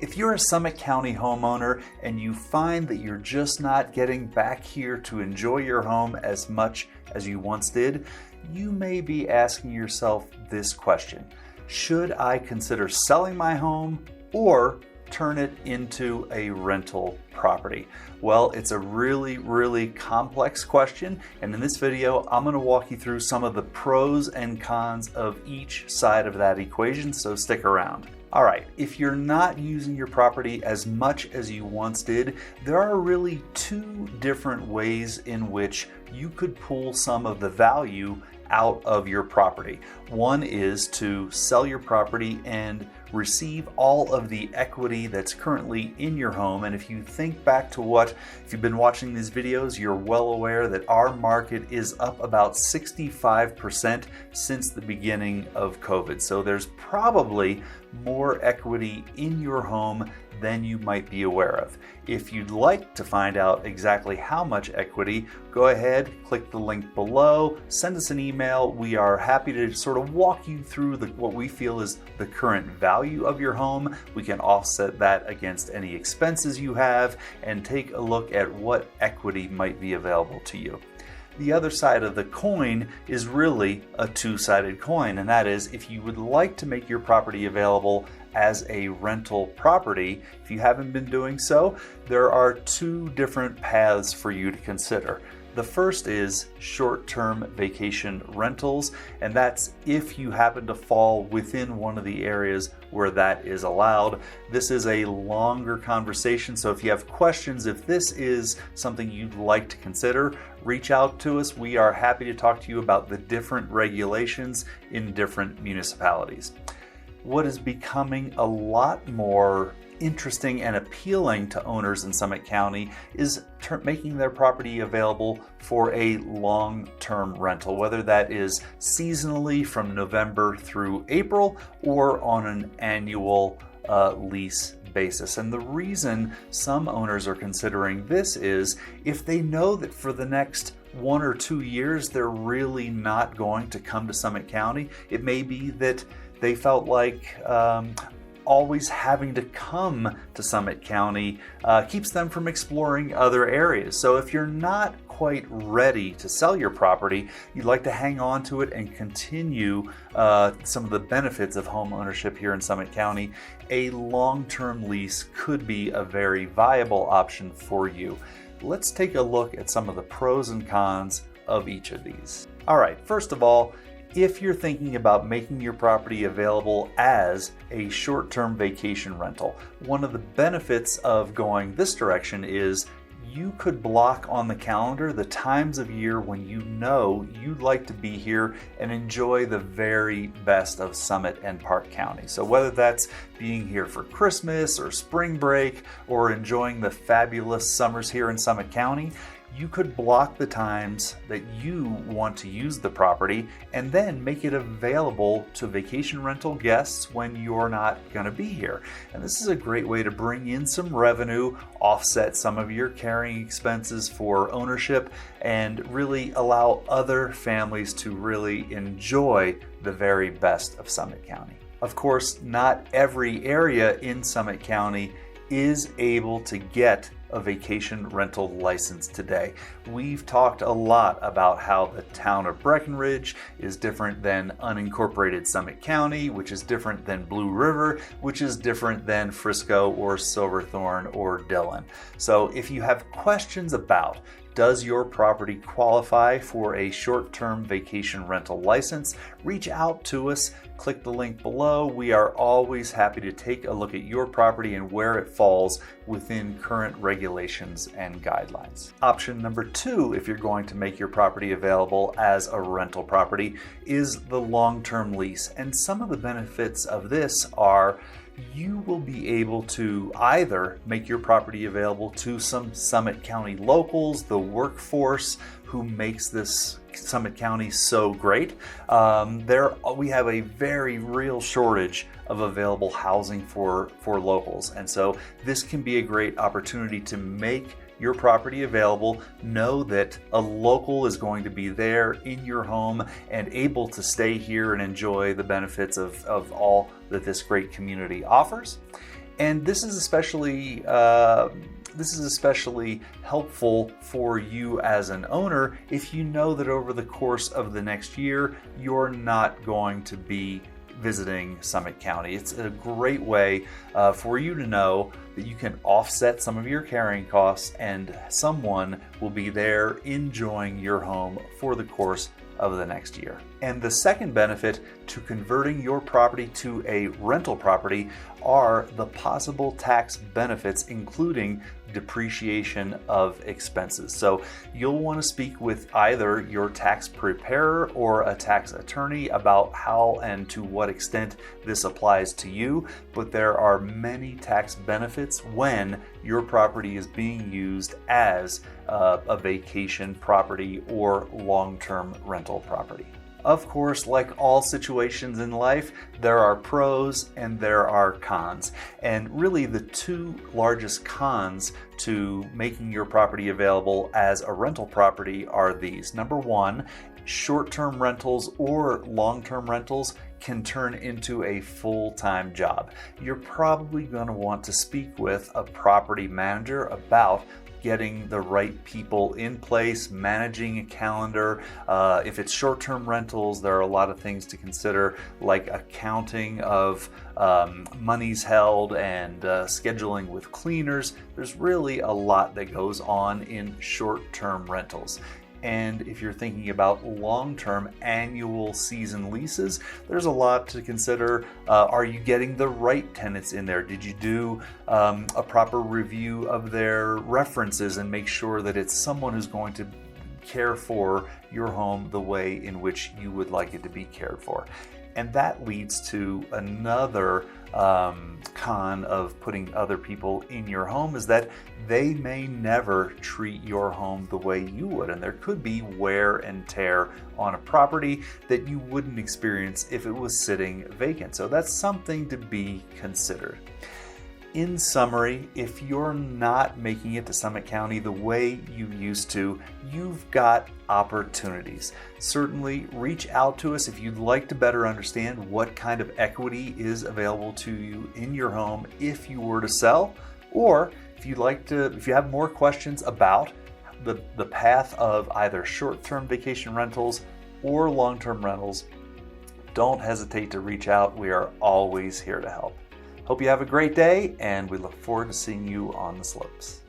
If you're a Summit County homeowner and you find that you're just not getting back here to enjoy your home as much as you once did, you may be asking yourself this question: should I consider selling my home or turn it into a rental property? Well, it's a really complex question, and in this video I'm going to walk you through some of the pros and cons of each side of that equation, so stick around. All right, if you're not using your property as much as you once did, there are really two different ways in which you could pull some of the value out of your property. One is to sell your property and receive all of the equity that's currently in your home. And if you think back to if you've been watching these videos, you're well aware that our market is up about 65% since the beginning of COVID. So there's probably more equity in your home than you might be aware of. If you'd like to find out exactly how much equity, go ahead, click the link below, send us an email. We are happy to sort of walk you through what we feel is the current value of your home. We can offset that against any expenses you have and take a look at what equity might be available to you. The other side of the coin is really a two-sided coin, and that is, if you would like to make your property available as a rental property, if you haven't been doing so, there are two different paths for you to consider. The first is short-term vacation rentals, and that's if you happen to fall within one of the areas where that is allowed. This is a longer conversation, so if you have questions, if this is something you'd like to consider, reach out to us. We are happy to talk to you about the different regulations in different municipalities. What is becoming a lot more interesting and appealing to owners in Summit County is making their property available for a long-term rental, whether that is seasonally from November through April or on an annual lease basis. And the reason some owners are considering this is if they know that for the next 1 or 2 years they're really not going to come to Summit County. It may be that they felt like always having to come to Summit County keeps them from exploring other areas. So if you're not quite ready to sell your property, you'd like to hang on to it and continue some of the benefits of home ownership here in Summit County, a long-term lease could be a very viable option for you. Let's take a look at some of the pros and cons of each of these. All right, first of all, if you're thinking about making your property available as a short-term vacation rental, one of the benefits of going this direction is you could block on the calendar the times of year when you know you'd like to be here and enjoy the very best of Summit and Park County. So whether that's being here for Christmas or spring break or enjoying the fabulous summers here in Summit County, you could block the times that you want to use the property and then make it available to vacation rental guests when you're not going to be here. And this is a great way to bring in some revenue, offset some of your carrying expenses for ownership, and really allow other families to really enjoy the very best of Summit County. Of course, not every area in Summit County is able to get a vacation rental license today. We've talked a lot about how the town of Breckenridge is different than unincorporated Summit County, which is different than Blue River, which is different than Frisco or Silverthorne or Dillon. So if you have questions about does your property qualify for a short-term vacation rental license, reach out to us. Click the link below. We are always happy to take a look at your property and where it falls within current regulations and guidelines. Option number 2, if you're going to make your property available as a rental property, is the long-term lease. And some of the benefits of this are you will be able to either make your property available to some Summit County locals, the workforce who makes this Summit County so great. We have a very real shortage of available housing for locals, and so this can be a great opportunity to make your property available, know that a local is going to be there in your home and able to stay here and enjoy the benefits of all that this great community offers. And this is especially helpful for you as an owner if you know that over the course of the next year, you're not going to be visiting Summit County. It's a great way for you to know that you can offset some of your carrying costs and someone will be there enjoying your home for the course of the next year. And the second benefit to converting your property to a rental property are the possible tax benefits, including depreciation of expenses. So you'll want to speak with either your tax preparer or a tax attorney about how and to what extent this applies to you, but there are many tax benefits when your property is being used as a vacation property or long-term rental property. Of course, like all situations in life, there are pros and there are cons. And really the two largest cons to making your property available as a rental property are these. Number one, short-term rentals or long-term rentals can turn into a full-time job. You're probably going to want to speak with a property manager about getting the right people in place, managing a calendar. If it's short-term rentals, there are a lot of things to consider, like accounting of monies held and scheduling with cleaners. There's really a lot that goes on in short-term rentals. And if you're thinking about long-term annual season leases, there's a lot to consider. Are you getting the right tenants in there? Did you do a proper review of their references and make sure that it's someone who's going to care for your home the way in which you would like it to be cared for? And that leads to another con of putting other people in your home, is that they may never treat your home the way you would. And there could be wear and tear on a property that you wouldn't experience if it was sitting vacant. So that's something to be considered. In summary, if you're not making it to Summit County the way you used to, you've got opportunities. Certainly reach out to us if you'd like to better understand what kind of equity is available to you in your home if you were to sell, or if you have more questions about the path of either short-term vacation rentals or long-term rentals, don't hesitate to reach out. We are always here to help. Hope you have a great day, and we look forward to seeing you on the slopes.